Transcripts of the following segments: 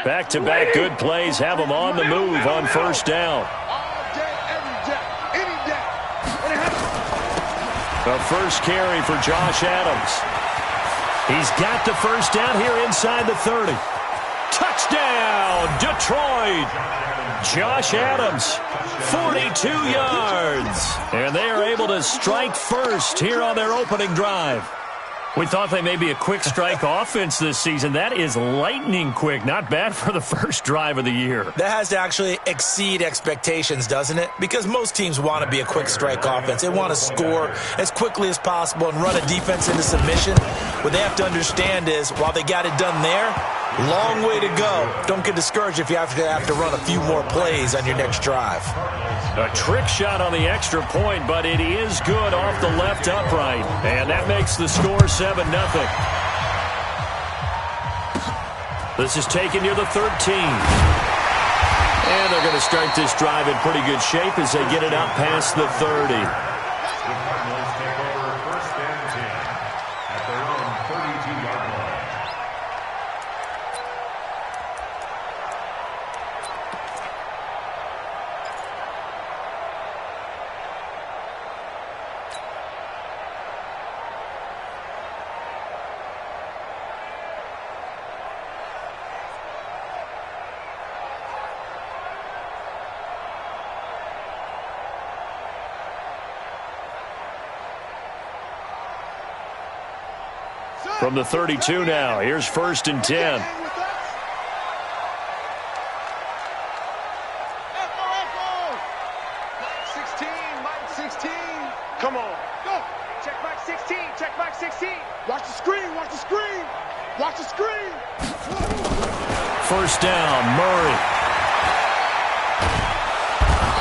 Back-to-back good plays have them on the move on first down. The first carry for Josh Adams. He's got the first down here inside the 30. Touchdown, Detroit! Josh Adams, 42 yards. And they are able to strike first here on their opening drive. We thought they may be a quick strike offense this season. That is lightning quick. Not bad for the first drive of the year. That has to actually exceed expectations, doesn't it? Because most teams want to be a quick strike offense. They want to score as quickly as possible and run a defense into submission. What they have to understand is, while they got it done there, long way to go. Don't get discouraged if you have to run a few more plays on your next drive. A trick shot on the extra point, but it is good off the left upright. And that makes the score 7-0. This is taken near the 13. And they're going to start this drive in pretty good shape as they get it out past the 30. From the 32 now, here's 1st and 10. Come on. Go. Check back 16. Check back 16. Watch the screen. Watch the screen. Watch the screen. First down, Murray.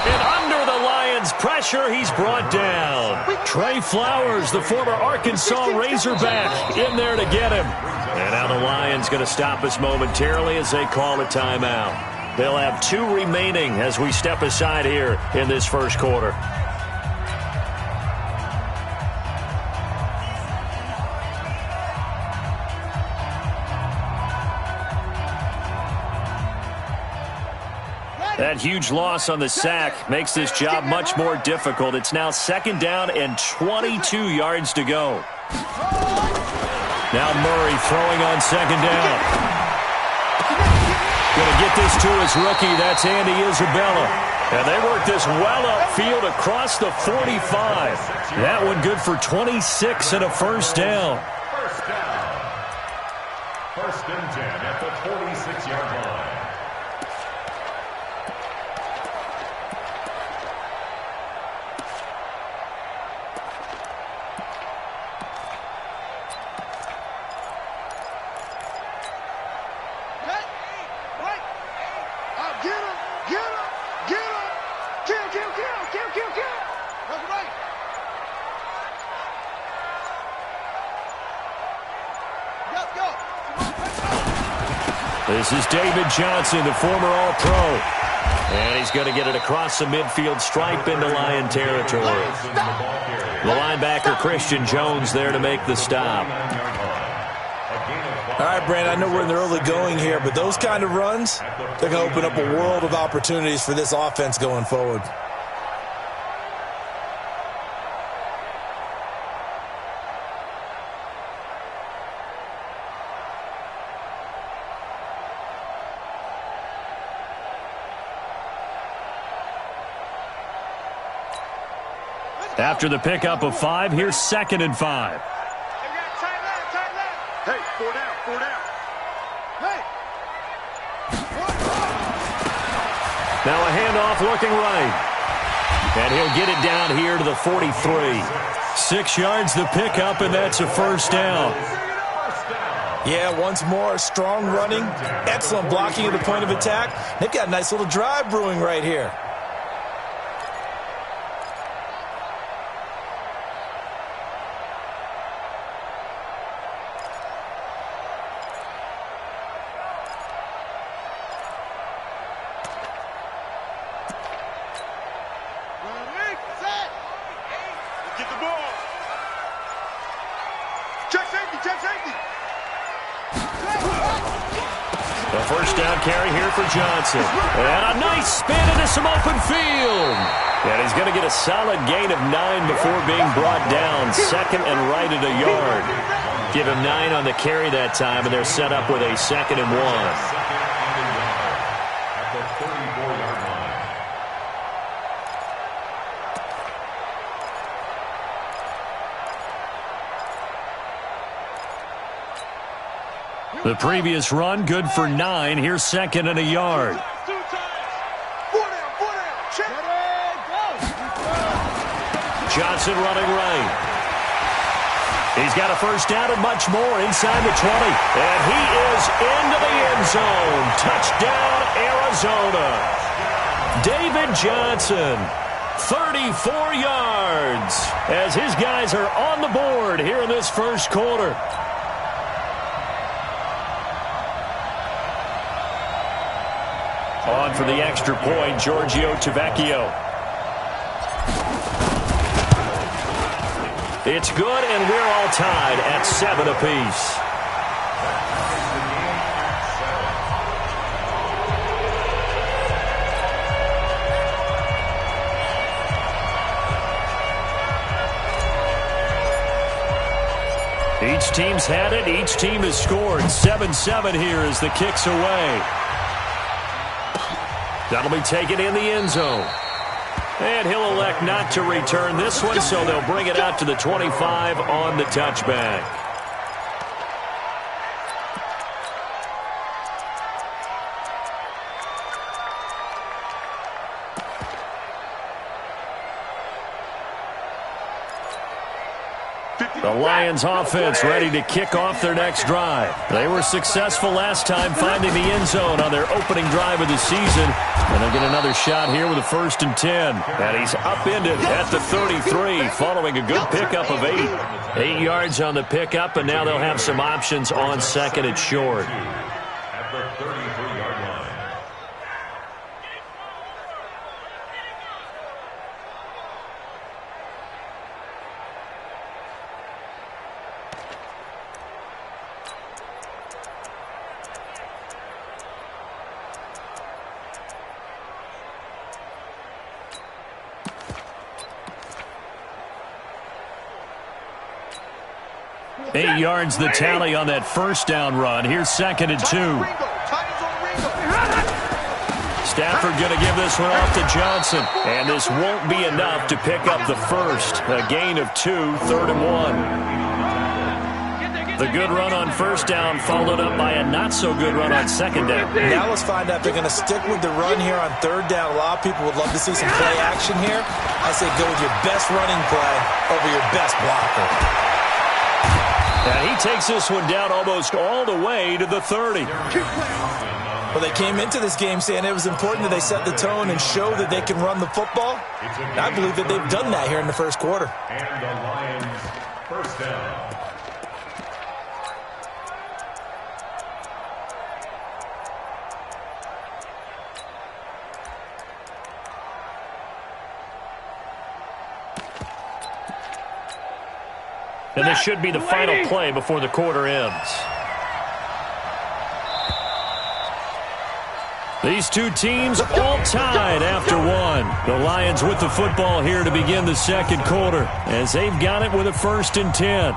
And under the Lions' pressure, he's brought down. Trey Flowers, the former Arkansas Razorback, in there to get him. And now the Lions going to stop us momentarily as they call a timeout. They'll have 2 remaining as we step aside here in this first quarter. That huge loss on the sack makes this job much more difficult. It's now 2nd down and 22 yards to go. Now Murray throwing on 2nd down. Going to get this to his rookie. That's Andy Isabella. And they work this well upfield across the 45. That one good for 26 and a first down. First and 10 at the 46-yard line. This is David Johnson, the former All-Pro. And he's going to get it across the midfield stripe into Lion territory. The linebacker, Christian Jones, there to make the stop. All right, Brandon, I know we're in the early going here, but those kind of runs, they're going to open up a world of opportunities for this offense going forward. After the pickup of 5, here's 2nd and 5. Hey, 4 down, 4 down. Hey. Now a handoff looking right. And he'll get it down here to the 43. 6 yards the pickup, and that's a first down. Yeah, once more, strong running, excellent blocking at the point of attack. They've got a nice little drive brewing right here. A first down carry here for Johnson. And a nice spin into some open field. And he's going to get a solid gain of 9 before being brought down. Second and right at a yard. Give him 9 on the carry that time, and they're set up with a 2nd and 1. The previous run, good for 9. Here's 2nd and a yard. Johnson running right. He's got a first down and much more inside the 20. And he is into the end zone. Touchdown, Arizona. David Johnson, 34 yards, as his guys are on the board here in this first quarter. On for the extra point, Giorgio Tavecchio. It's good, and we're all tied at 7 apiece. Each team's had it. Each team has scored. 7-7 here as the kick's away. That'll be taken in the end zone. And he'll elect not to return this one, so they'll bring it out to the 25 on the touchback. The Lions offense ready to kick off their next drive. They were successful last time finding the end zone on their opening drive of the season. And they'll get another shot here with a 1st and 10. And he's upended at the 33 following a good pickup of 8. 8 yards on the pickup, and now they'll have some options on 2nd and short. At the 33-yard line. Eight yards the tally on that first down run. Here's 2nd and 2. Stafford going to give this one off to Johnson. And this won't be enough to pick up the first. A gain of 2, 3rd and 1. The good run on first down followed up by a not-so-good run on 2nd down. Now let's find out if they're going to stick with the run here on 3rd down. A lot of people would love to see some play action here. I say go with your best running play over your best blocker. And he takes this one down almost all the way to the 30. Well, they came into this game saying it was important that they set the tone and show that they can run the football. And I believe that they've done that here in the first quarter. And the Lions, first down. And this should be the final play before the quarter ends. These two teams all tied after one. The Lions with the football here to begin the second quarter, as they've got it with a 1st and 10.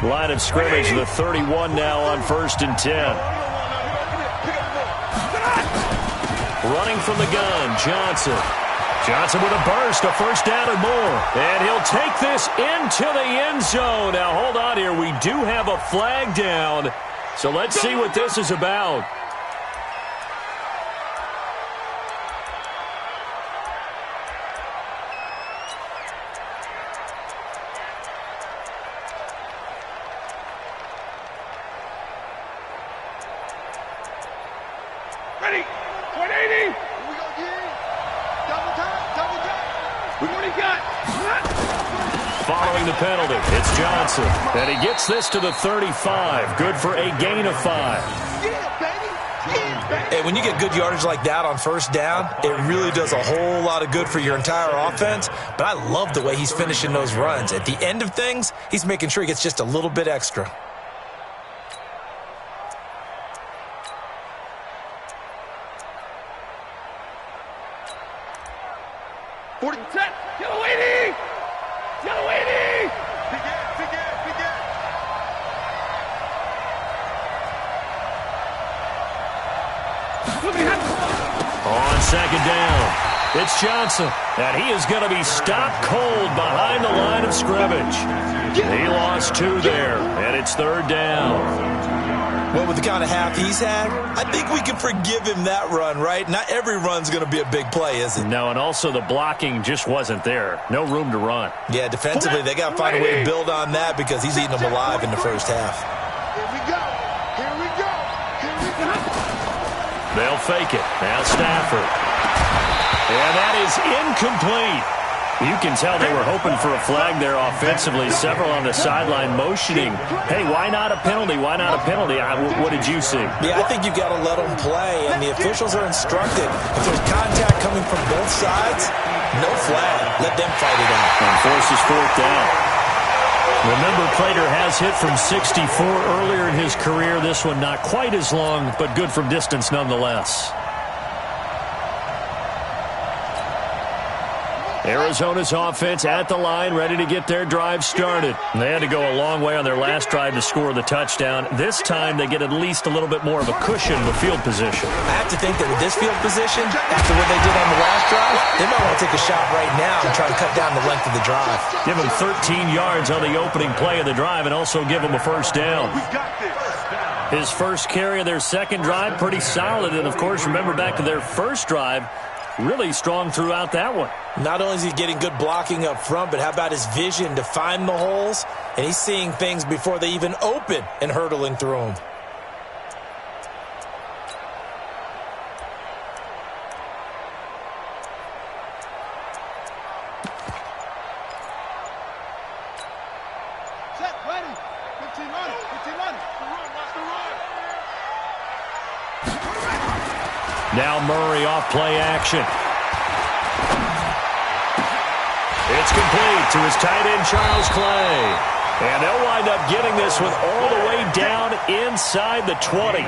Line of scrimmage, the 31 now on 1st and 10. Running from the gun, Johnson. Johnson with a burst, a first down and more. And he'll take this into the end zone. Now, hold on here. We do have a flag down. So let's see what this is about. Ready? 180. Here we go, Gary. Double time. What do you got? Following the penalty, it's Johnson. And he gets this to the 35. Good for a gain of 5. Yeah, baby. Yeah, baby. Hey, Yeah, when you get good yardage like that on first down, it really does a whole lot of good for your entire offense. But I love the way he's finishing those runs. At the end of things, he's making sure he gets just a little bit extra. On second down, it's Johnson, and he is going to be stopped cold behind the line of scrimmage. He lost 2 there, and it's third down. Well, with the kind of half he's had, I think we can forgive him that run, right? Not every run's going to be a big play, is it? No, and also the blocking just wasn't there. No room to run. Yeah, defensively, they got to find a way to build on that because he's eating them alive in the first half. Here we go. Here we go. Here we go. They'll fake it. Now Stafford. And that is incomplete. You can tell they were hoping for a flag there offensively. Several on the sideline motioning. Hey, why not a penalty? Why not a penalty? What did you see? Yeah, I think you've got to let them play, and the officials are instructed. If there's contact coming from both sides, no flag. Let them fight it out. And forces fourth down. Remember, Prater has hit from 64 earlier in his career. This one not quite as long, but good from distance nonetheless. Arizona's offense at the line, ready to get their drive started. They had to go a long way on their last drive to score the touchdown. This time, they get at least a little bit more of a cushion with field position. I have to think that with this field position, after what they did on the last drive, they might want to take a shot right now and try to cut down the length of the drive. Give them 13 yards on the opening play of the drive and also give them a first down. His first carry of their second drive, pretty solid. And, of course, remember back to their first drive, really strong throughout that one. Not only is he getting good blocking up front, but how about his vision to find the holes? And he's seeing things before they even open and hurdling through them. Set, ready. 15 running. 15 running. Watch the run. Now Murray off play action. It's complete to his tight end, Charles Clay. And they'll wind up getting this one all the way down inside the 20.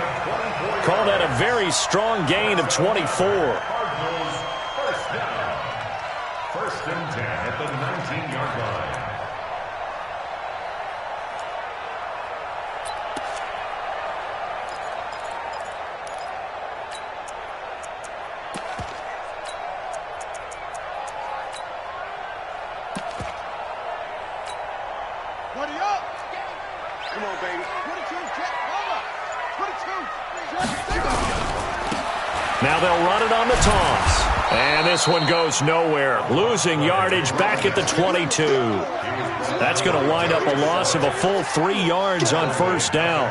Call that a very strong gain of 24. First down. First and 10 at the 19-yard line. Now they'll run it on the toss. And this one goes nowhere. Losing yardage back at the 22. That's going to wind up a loss of a full 3 yards on first down.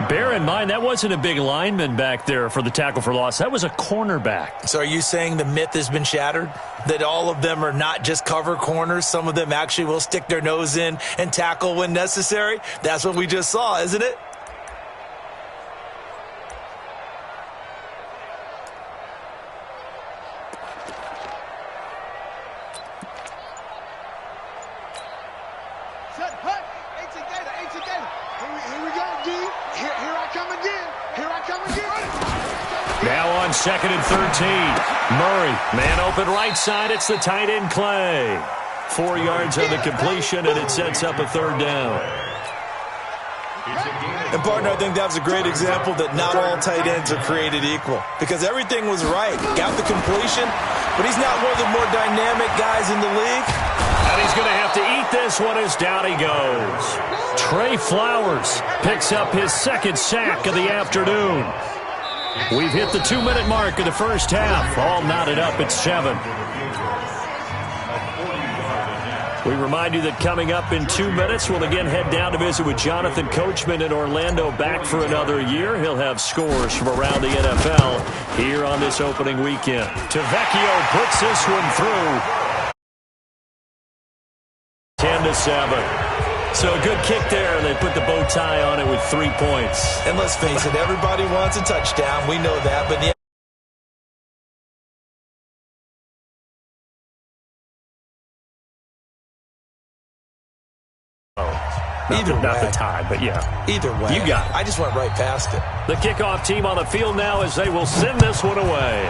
Bear in mind, that wasn't a big lineman back there for the tackle for loss. That was a cornerback. So are you saying the myth has been shattered? That all of them are not just cover corners? Some of them actually will stick their nose in and tackle when necessary? That's what we just saw, isn't it? Now on second and 13. Murray, man open right side. It's the tight end, Clay. 4 yards on the completion, and it sets up a third down. And, partner, I think that was a great example that not all tight ends are created equal. Because everything was right. Got the completion, but he's not one of the more dynamic guys in the league. And he's going to have to eat this one as down he goes. Trey Flowers picks up his second sack of the afternoon. We've hit the 2-minute mark of the first half. All knotted up at 7. We remind you that coming up in 2 minutes, we'll again head down to visit with Jonathan Coachman in Orlando, back for another year. He'll have scores from around the NFL here on this opening weekend. Tavecchio puts this one through. 10-7. So a good kick there, and they put the bow tie on it with 3 points. And let's face it, everybody wants a touchdown. We know that, but Not the tie, but yeah. Either way. You got it. I just went right past it. The kickoff team on the field now as they will send this one away.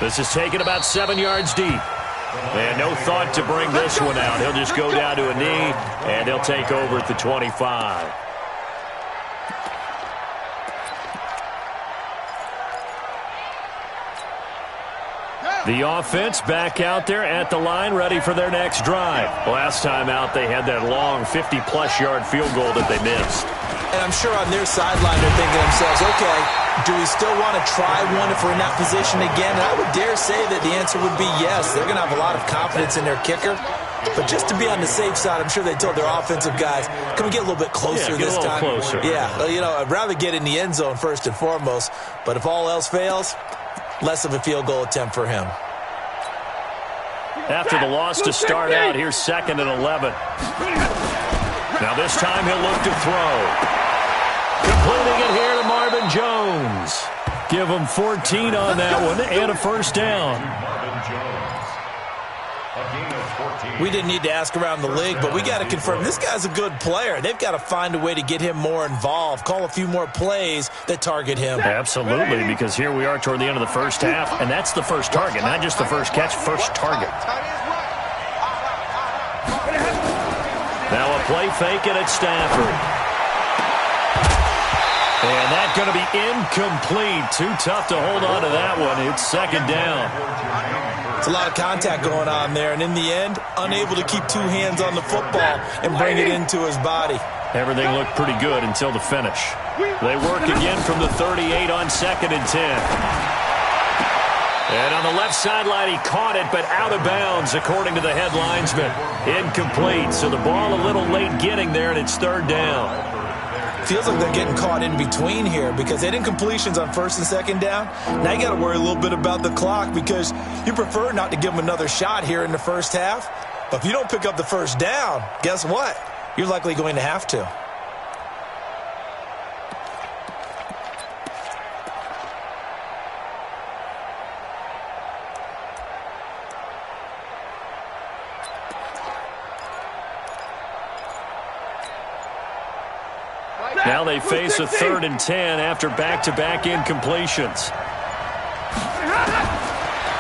This is taken about 7 yards deep. And no thought to bring this one out. He'll just go down to a knee, and they'll take over at the 25. The offense back out there at the line, ready for their next drive. Last time out, they had that long 50-plus yard field goal that they missed. And I'm sure on their sideline they're thinking to themselves, okay, do we still want to try one if we're in that position again? And I would dare say that the answer would be yes. They're going to have a lot of confidence in their kicker. But just to be on the safe side, I'm sure they told their offensive guys, can we get a little bit closer this time? Closer. Yeah, I'd rather get in the end zone first and foremost. But if all else fails, less of a field goal attempt for him. After the loss to start out, here's 2nd and 11. Now this time he'll look to throw. Completing it here to Marvin Jones. Give him 14 on that one and a first down. We didn't need to ask around the league, but we got to confirm this guy's a good player. They've got to find a way to get him more involved, call a few more plays that target him. Absolutely, because here we are toward the end of the first half, and that's the first target, not just the first catch, first target. Now a play fake it at Stafford. And that's going to be incomplete. Too tough to hold on to that one. It's 2nd down. It's a lot of contact going on there, and in the end, unable to keep 2 hands on the football and bring it into his body. Everything looked pretty good until the finish. They work again from the 38 on 2nd and 10. And on the left sideline, he caught it, but out of bounds, according to the head linesman. Incomplete, so the ball a little late getting there, and it's 3rd down. Feels like they're getting caught in between here because they had incompletions on 1st and 2nd down. Now you got to worry a little bit about the clock because you prefer not to give them another shot here in the first half. But if you don't pick up the first down, guess what? You're likely going to have to. Now they face a 3rd and 10 after back-to-back incompletions.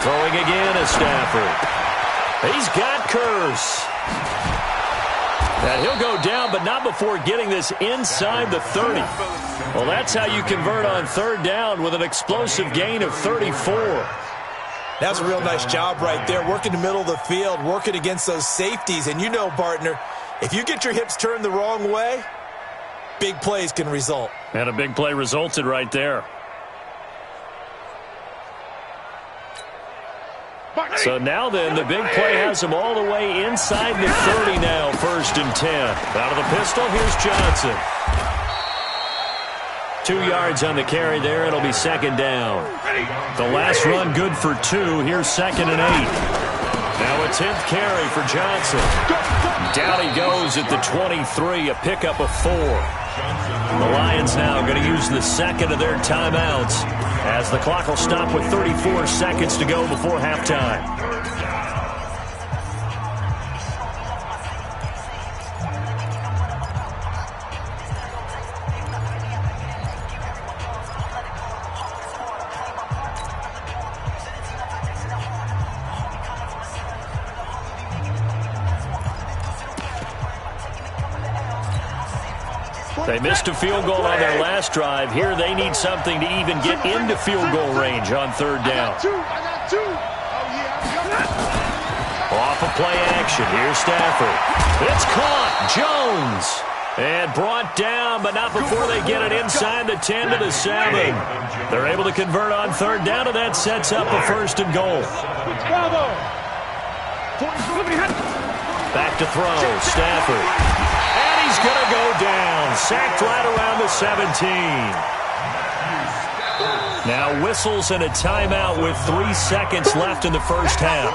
Throwing again is Stafford. He's got Curse. And he'll go down, but not before getting this inside the 30. Well, that's how you convert on 3rd down with an explosive gain of 34. That's a real nice job right there, working the middle of the field, working against those safeties. And you know, partner, if you get your hips turned the wrong way, big plays can result. And a big play resulted right there. So now then, the big play has him all the way inside the 30 now, 1st and 10. Out of the pistol, here's Johnson. 2 yards on the carry there. It'll be 2nd down. The last run good for 2. Here's 2nd and 8. Now a 10th carry for Johnson. Down he goes at the 23, a pickup of 4. The Lions now going to use the 2nd of their timeouts as the clock will stop with 34 seconds to go before halftime. They missed a field goal on their last drive. Here they need something to even get into field goal range on 3rd down. Off of play action. Here's Stafford. It's caught. Jones. And brought down, but not before they get it inside the 10 to the 7. They're able to convert on 3rd down, and that sets up a 1st and goal. Back to throw. Stafford. He's going to go down. Sacked right around the 17. Now whistles and a timeout with 3 seconds left in the first half.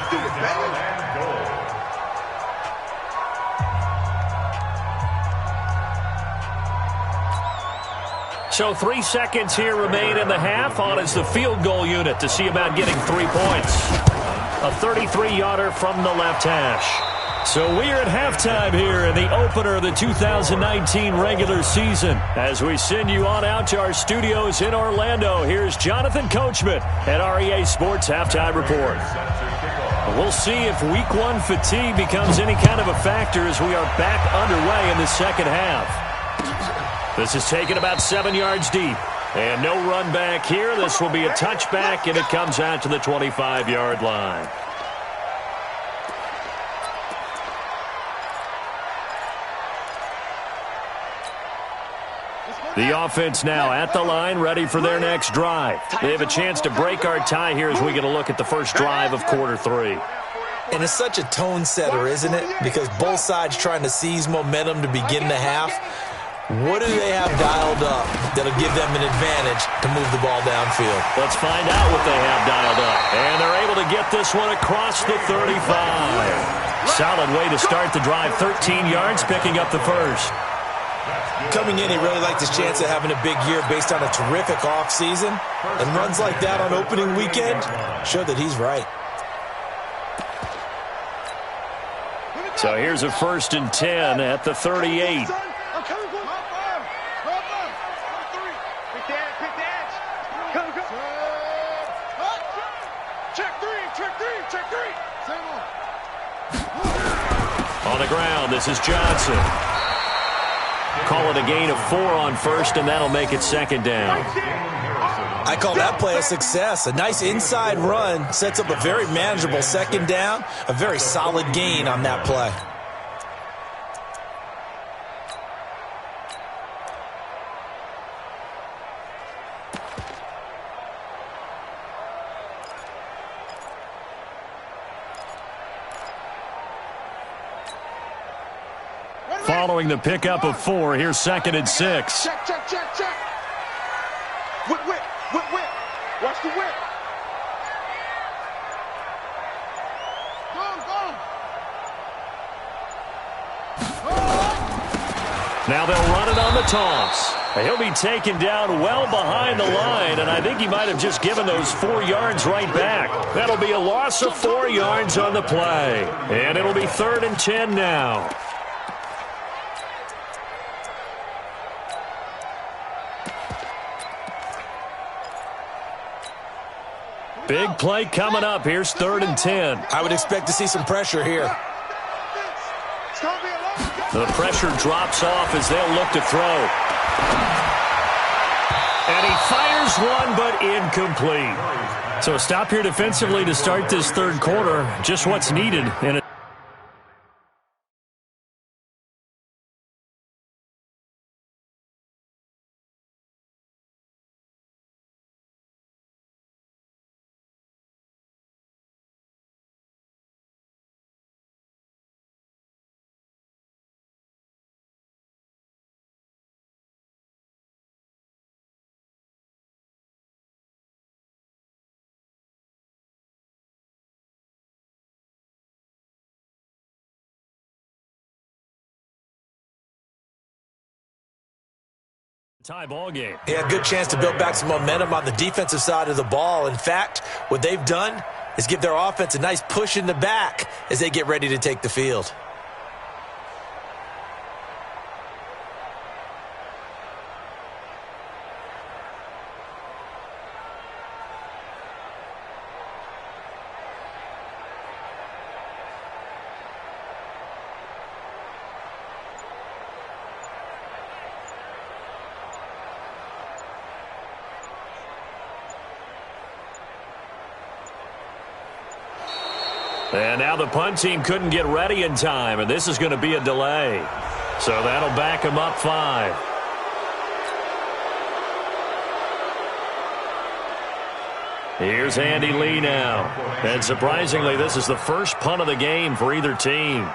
So 3 seconds here remain in the half. On is the field goal unit to see about getting 3 points. A 33-yarder from the left hash. So we're at halftime here in the opener of the 2019 regular season. As we send you on out to our studios in Orlando, here's Jonathan Coachman at REA Sports Halftime Report. We'll see if Week 1 fatigue becomes any kind of a factor as we are back underway in the second half. This is taken about 7 yards deep. And no run back here. This will be a touchback, and it comes out to the 25-yard line. The offense now at the line, ready for their next drive. They have a chance to break our tie here as we get a look at the first drive of quarter 3. And it's such a tone setter, isn't it? Because both sides trying to seize momentum to begin the half. What do they have dialed up that'll give them an advantage to move the ball downfield? Let's find out what they have dialed up. And they're able to get this one across the 35. Solid way to start the drive. 13 yards, picking up the first. Coming in, he really liked his chance of having a big year based on a terrific offseason. And runs like that on opening weekend show that he's right. So here's a 1st and 10 at the 38. On the ground, this is Johnson. Call it a gain of 4 on first, and that'll make it 2nd down. I call that play a success. A nice inside run sets up a very manageable 2nd down. A very solid gain on that play. Following the pickup of 4, here's 2nd and 6. Check. Whip. Watch the whip. Go. Now they'll run it on the toss. He'll be taken down well behind the line, and I think he might have just given those 4 yards right back. That'll be a loss of 4 yards on the play. And it'll be 3rd and 10 now. Big play coming up. Here's 3rd and 10. I would expect to see some pressure here. The pressure drops off as they'll look to throw. And he fires one, but incomplete. So a stop here defensively to start this 3rd quarter. Just what's needed in a tie ball game. He had a good chance to build back some momentum on the defensive side of the ball. In fact, what they've done is give their offense a nice push in the back as they get ready to take the field. And now the punt team couldn't get ready in time, and this is going to be a delay. So that'll back them up 5. Here's Andy Lee now. And surprisingly, this is the first punt of the game for either team.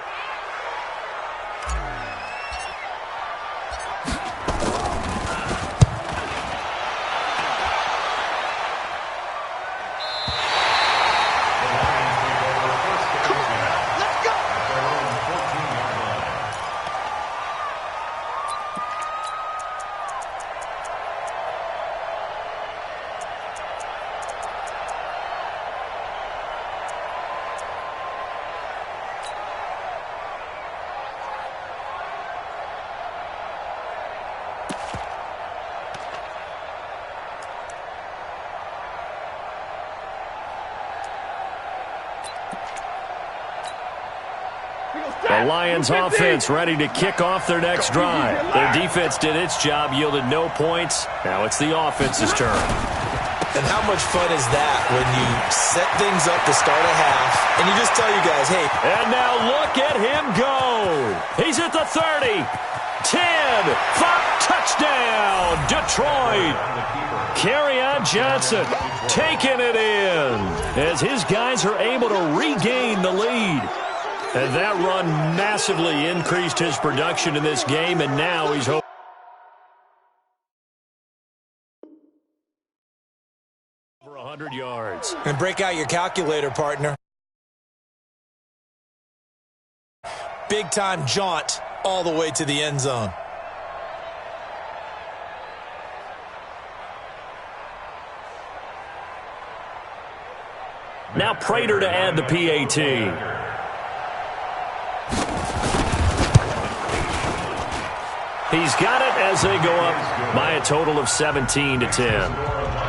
Lions offense ready to kick off their next drive. Their defense did its job, yielded no points. Now it's the offense's turn. And how much fun is that when you set things up to start a half and you just tell you guys, hey. And now look at him go. He's at the 30. 10. 5. Touchdown, Detroit. Kerryon Johnson taking it in as his guys are able to regain the lead. And that run massively increased his production in this game, and now he's over 100 yards. And break out your calculator, partner. Big-time jaunt all the way to the end zone. Now Prater to add the PAT. He's got it as they go up by a total of 17-10.